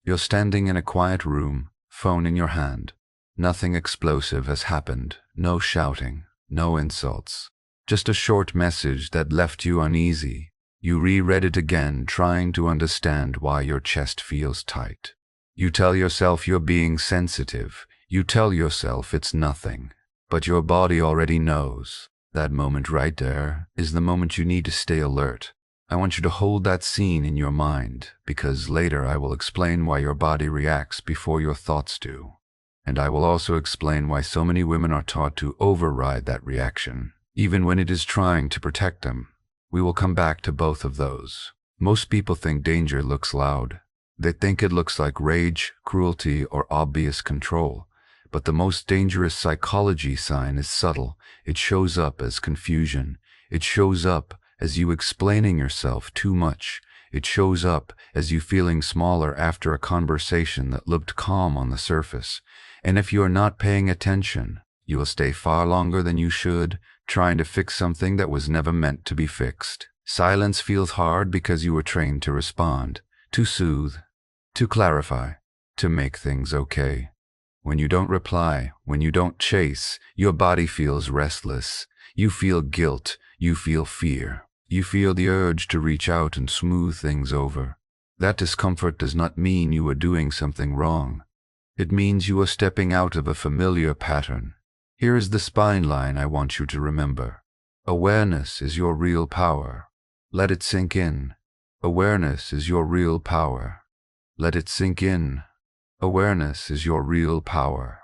You're standing in a quiet room, phone in your hand. Nothing explosive has happened, no shouting, no insults. Just a short message that left you uneasy. You reread it again, trying to understand why your chest feels tight. You tell yourself you're being sensitive. You tell yourself it's nothing. But your body already knows. That moment right there is the moment you need to stay alert. I want you to hold that scene in your mind, because later I will explain why your body reacts before your thoughts do. And I will also explain why so many women are taught to override that reaction, even when it is trying to protect them. We will come back to both of those. Most people think danger looks loud. They think it looks like rage, cruelty, or obvious control. But the most dangerous psychology sign is subtle. It shows up as confusion. It shows up as you explaining yourself too much. It shows up as you feeling smaller after a conversation that looked calm on the surface. And if you are not paying attention, you will stay far longer than you should, trying to fix something that was never meant to be fixed. Silence feels hard because you were trained to respond, to soothe, to clarify, to make things okay. When you don't reply, when you don't chase, your body feels restless. You feel guilt, you feel fear. You feel the urge to reach out and smooth things over. That discomfort does not mean you are doing something wrong. It means you are stepping out of a familiar pattern. Here is the spine line I want you to remember. Awareness is your real power. Let it sink in. Awareness is your real power. Let it sink in. Awareness is your real power.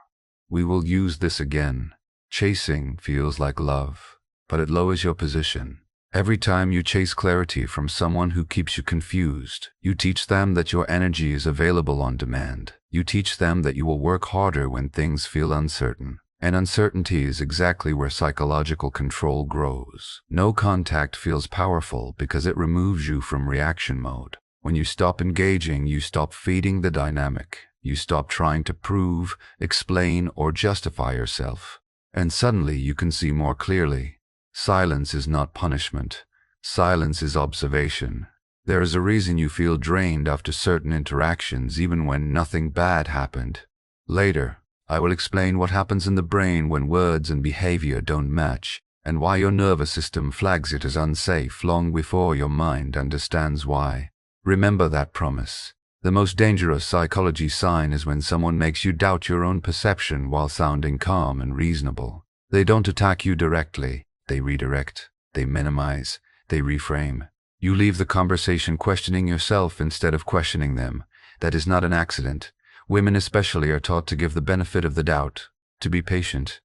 We will use this again. Chasing feels like love, but it lowers your position. Every time you chase clarity from someone who keeps you confused, you teach them that your energy is available on demand. You teach them that you will work harder when things feel uncertain. And uncertainty is exactly where psychological control grows. No contact feels powerful because it removes you from reaction mode. When you stop engaging, you stop feeding the dynamic. You stop trying to prove, explain, or justify yourself. And suddenly you can see more clearly. Silence is not punishment. Silence is observation. There is a reason you feel drained after certain interactions, even when nothing bad happened. Later, I will explain what happens in the brain when words and behavior don't match, and why your nervous system flags it as unsafe long before your mind understands why. Remember that promise. The most dangerous psychology sign is when someone makes you doubt your own perception while sounding calm and reasonable. They don't attack you directly. They redirect. They minimize. They reframe. You leave the conversation questioning yourself instead of questioning them. That is not an accident. Women especially are taught to give the benefit of the doubt, to be patient,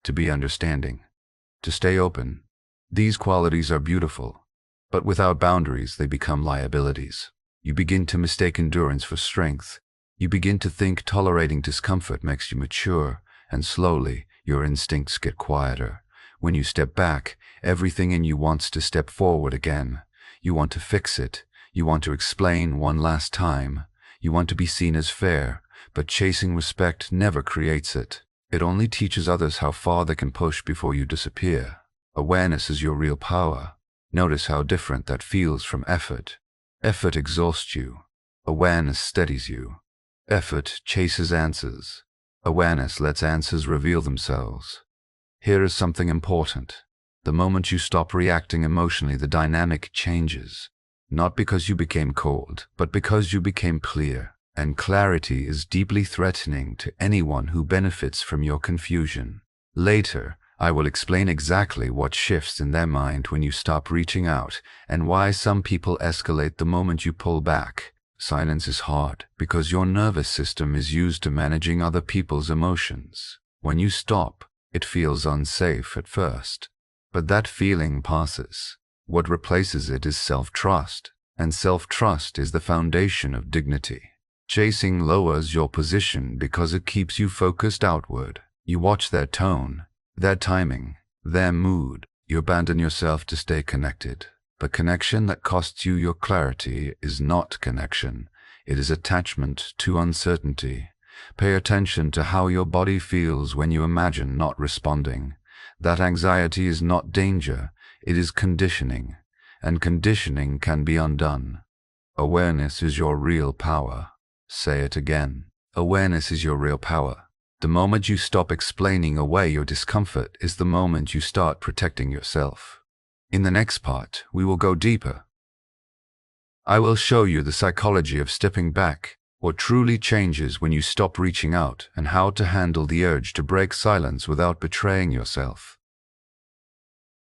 to be understanding, to stay open. These qualities are beautiful, but without boundaries they become liabilities. You begin to mistake endurance for strength. You begin to think tolerating discomfort makes you mature, and slowly your instincts get quieter. When you step back, everything in you wants to step forward again. You want to fix it. You want to explain one last time. You want to be seen as fair. But chasing respect never creates it. It only teaches others how far they can push before you disappear. Awareness is your real power. Notice how different that feels from effort. Effort exhausts you. Awareness steadies you. Effort chases answers. Awareness lets answers reveal themselves. Here is something important. The moment you stop reacting emotionally, the dynamic changes. Not because you became cold, but because you became clear. And clarity is deeply threatening to anyone who benefits from your confusion. Later, I will explain exactly what shifts in their mind when you stop reaching out, and why some people escalate the moment you pull back. Silence is hard because your nervous system is used to managing other people's emotions. When you stop, it feels unsafe at first. But that feeling passes. What replaces it is self-trust, and self-trust is the foundation of dignity. Chasing lowers your position because it keeps you focused outward. You watch their tone, their timing, their mood. You abandon yourself to stay connected. But connection that costs you your clarity is not connection. It is attachment to uncertainty. Pay attention to how your body feels when you imagine not responding. That anxiety is not danger, it is conditioning. And conditioning can be undone. Awareness is your real power. Say it again. Awareness is your real power. The moment you stop explaining away your discomfort is the moment you start protecting yourself. In the next part, we will go deeper. I will show you the psychology of stepping back, what truly changes when you stop reaching out, and how to handle the urge to break silence without betraying yourself.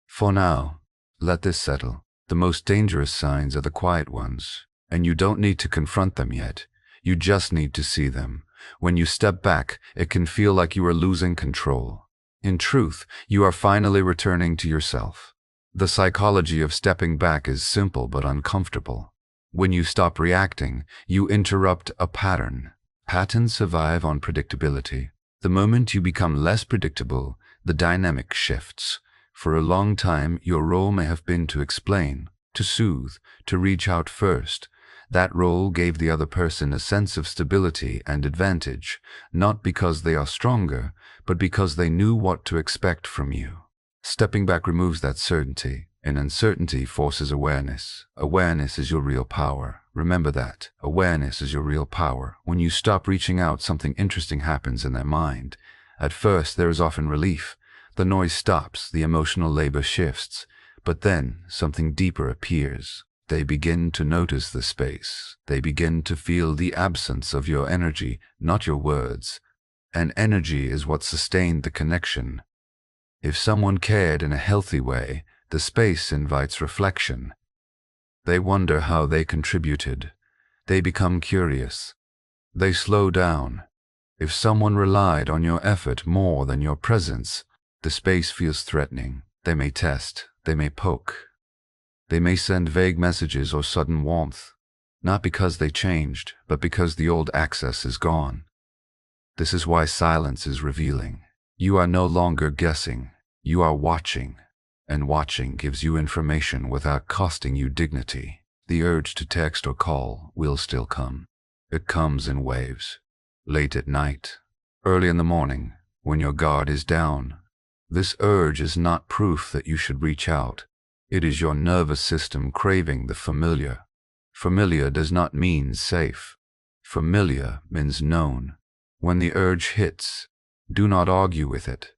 For now, let this settle. The most dangerous signs are the quiet ones, and you don't need to confront them yet. You just need to see them. When you step back, it can feel like you are losing control. In truth, you are finally returning to yourself. The psychology of stepping back is simple but uncomfortable. When you stop reacting, you interrupt a pattern. Patterns survive on predictability. The moment you become less predictable, the dynamic shifts. For a long time, your role may have been to explain, to soothe, to reach out first. That role gave the other person a sense of stability and advantage, not because they are stronger, but because they knew what to expect from you. Stepping back removes that certainty, and uncertainty forces awareness. Awareness is your real power. Remember that. Awareness is your real power. When you stop reaching out, something interesting happens in their mind. At first, there is often relief. The noise stops, the emotional labor shifts, but then something deeper appears. They begin to notice the space. They begin to feel the absence of your energy, not your words. And energy is what sustained the connection. If someone cared in a healthy way, the space invites reflection. They wonder how they contributed. They become curious. They slow down. If someone relied on your effort more than your presence, the space feels threatening. They may test. They may poke. They may send vague messages or sudden warmth, not because they changed, but because the old access is gone. This is why silence is revealing. You are no longer guessing. You are watching, and watching gives you information without costing you dignity. The urge to text or call will still come. It comes in waves. Late at night, early in the morning, when your guard is down. This urge is not proof that you should reach out. It is your nervous system craving the familiar. Familiar does not mean safe. Familiar means known. When the urge hits, do not argue with it.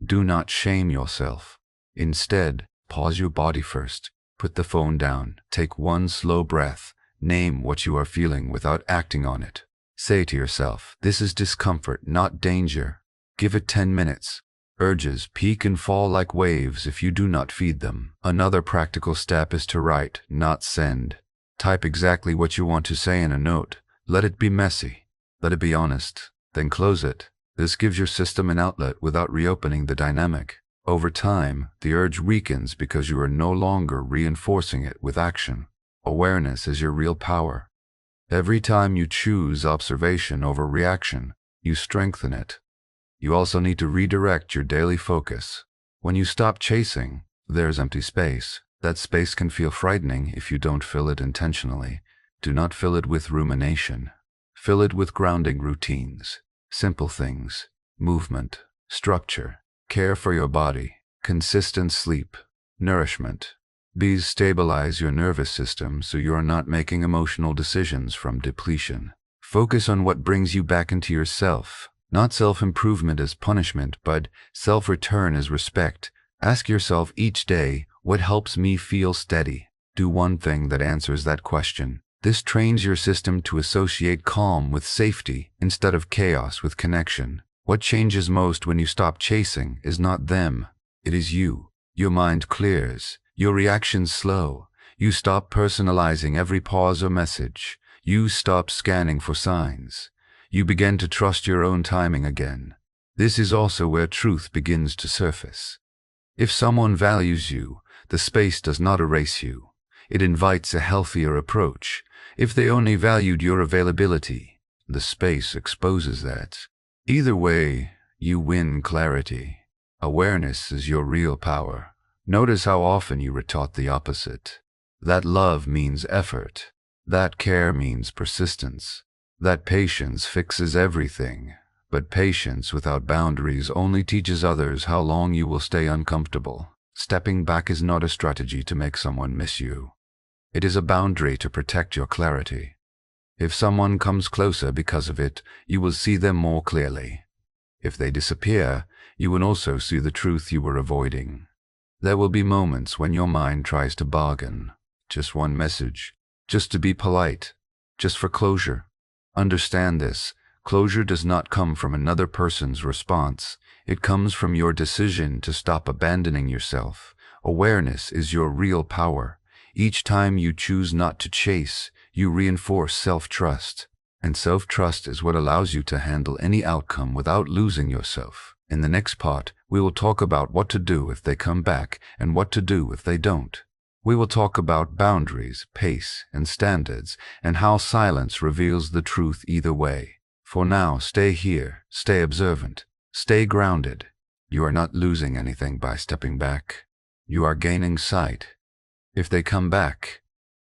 Do not shame yourself. Instead, pause your body first. Put the phone down. Take one slow breath. Name what you are feeling without acting on it. Say to yourself, this is discomfort, not danger. Give it 10 minutes. Urges peak and fall like waves if you do not feed them. Another practical step is to write, not send. Type exactly what you want to say in a note. Let it be messy. Let it be honest. Then close it. This gives your system an outlet without reopening the dynamic. Over time, the urge weakens because you are no longer reinforcing it with action. Awareness is your real power. Every time you choose observation over reaction, you strengthen it. You also need to redirect your daily focus. When you stop chasing, there's empty space. That space can feel frightening if you don't fill it intentionally. Do not fill it with rumination. Fill it with grounding routines. Simple things, movement, structure, care for your body, consistent sleep, nourishment. These stabilize your nervous system so you are not making emotional decisions from depletion. Focus on what brings you back into yourself. Not self-improvement as punishment, but self-return as respect. Ask yourself each day, what helps me feel steady? Do one thing that answers that question. This trains your system to associate calm with safety instead of chaos with connection. What changes most when you stop chasing is not them, it is you. Your mind clears, your reactions slow. You stop personalizing every pause or message. You stop scanning for signs. You begin to trust your own timing again. This is also where truth begins to surface. If someone values you, the space does not erase you. It invites a healthier approach. If they only valued your availability, the space exposes that. Either way, you win clarity. Awareness is your real power. Notice how often you were taught the opposite. That love means effort. That care means persistence. That patience fixes everything. But patience without boundaries only teaches others how long you will stay uncomfortable. Stepping back is not a strategy to make someone miss you. It is a boundary to protect your clarity. If someone comes closer because of it, you will see them more clearly. If they disappear, you will also see the truth you were avoiding. There will be moments when your mind tries to bargain. Just one message, just to be polite, just for closure. Understand this. Closure does not come from another person's response. It comes from your decision to stop abandoning yourself. Awareness is your real power. Each time you choose not to chase, you reinforce self-trust. And self-trust is what allows you to handle any outcome without losing yourself. In the next part, we will talk about what to do if they come back and what to do if they don't. We will talk about boundaries, pace, and standards, and how silence reveals the truth either way. For now, stay here, stay observant, stay grounded. You are not losing anything by stepping back. You are gaining sight. If they come back,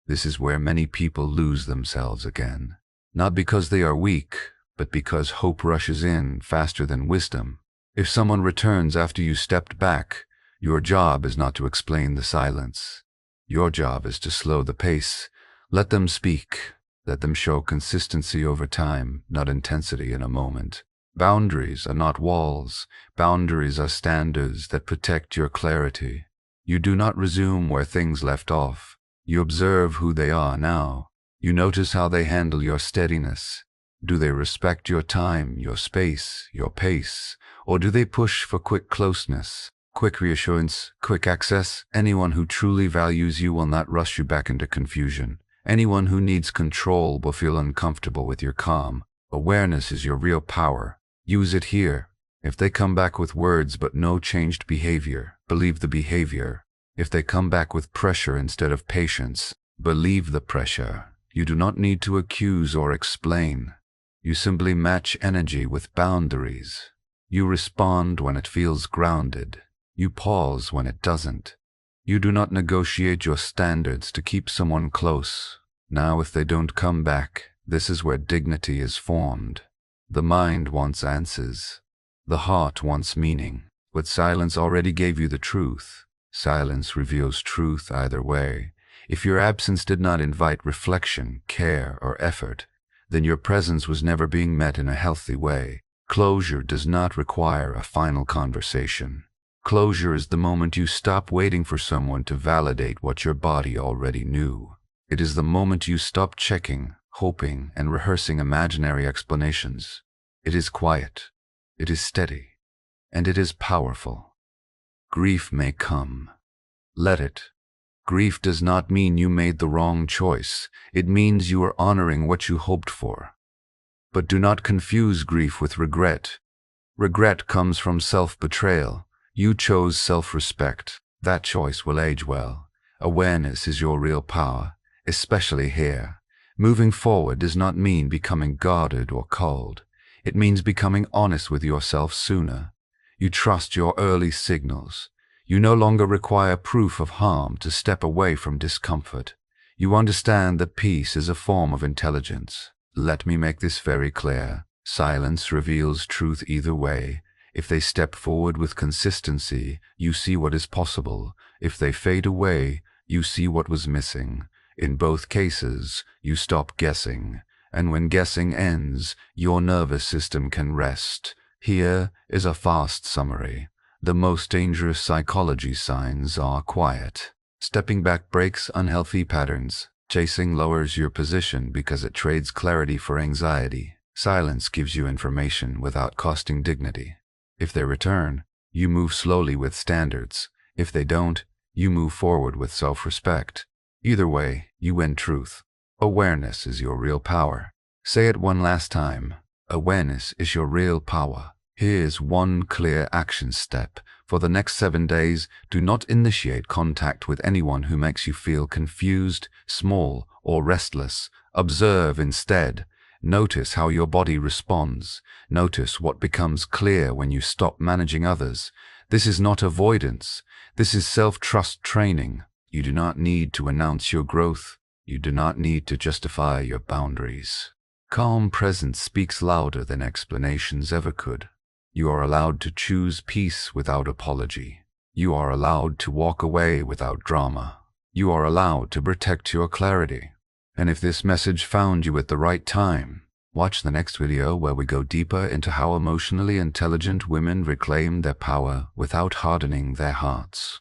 this is where many people lose themselves again. Not because they are weak, but because hope rushes in faster than wisdom. If someone returns after you stepped back, your job is not to explain the silence. Your job is to slow the pace. Let them speak. Let them show consistency over time, not intensity in a moment. Boundaries are not walls. Boundaries are standards that protect your clarity. You do not resume where things left off. You observe who they are now. You notice how they handle your steadiness. Do they respect your time, your space, your pace? Or do they push for quick closeness, quick reassurance, quick access? Anyone who truly values you will not rush you back into confusion. Anyone who needs control will feel uncomfortable with your calm. Awareness is your real power. Use it here. If they come back with words but no changed behavior, believe the behavior. If they come back with pressure instead of patience, believe the pressure. You do not need to accuse or explain. You simply match energy with boundaries. You respond when it feels grounded. You pause when it doesn't. You do not negotiate your standards to keep someone close. Now, if they don't come back, this is where dignity is formed. The mind wants answers. The heart wants meaning. But silence already gave you the truth. Silence reveals truth either way. If your absence did not invite reflection, care, or effort, then your presence was never being met in a healthy way. Closure does not require a final conversation. Closure is the moment you stop waiting for someone to validate what your body already knew. It is the moment you stop checking, hoping, and rehearsing imaginary explanations. It is quiet. It is steady. And it is powerful. Grief may come. Let it. Grief does not mean you made the wrong choice. It means you are honoring what you hoped for. But do not confuse grief with regret. Regret comes from self-betrayal. You chose self-respect. That choice will age well. Awareness is your real power, especially here. Moving forward does not mean becoming guarded or cold. It means becoming honest with yourself sooner. You trust your early signals. You no longer require proof of harm to step away from discomfort. You understand that peace is a form of intelligence. Let me make this very clear. Silence reveals truth either way. If they step forward with consistency, you see what is possible. If they fade away, you see what was missing. In both cases, you stop guessing. And when guessing ends, your nervous system can rest. Here is a fast summary. The most dangerous psychology signs are quiet. Stepping back breaks unhealthy patterns. Chasing lowers your position because it trades clarity for anxiety. Silence gives you information without costing dignity. If they return, you move slowly with standards. If they don't, you move forward with self-respect. Either way, you win truth. Awareness is your real power. Say it one last time. Awareness is your real power. Here's one clear action step. For the next 7 days, do not initiate contact with anyone who makes you feel confused, small, or restless. Observe instead. Notice how your body responds. Notice what becomes clear when you stop managing others. This is not avoidance. This is self-trust training. You do not need to announce your growth. You do not need to justify your boundaries. Calm presence speaks louder than explanations ever could. You are allowed to choose peace without apology. You are allowed to walk away without drama. You are allowed to protect your clarity. And if this message found you at the right time, watch the next video where we go deeper into how emotionally intelligent women reclaim their power without hardening their hearts.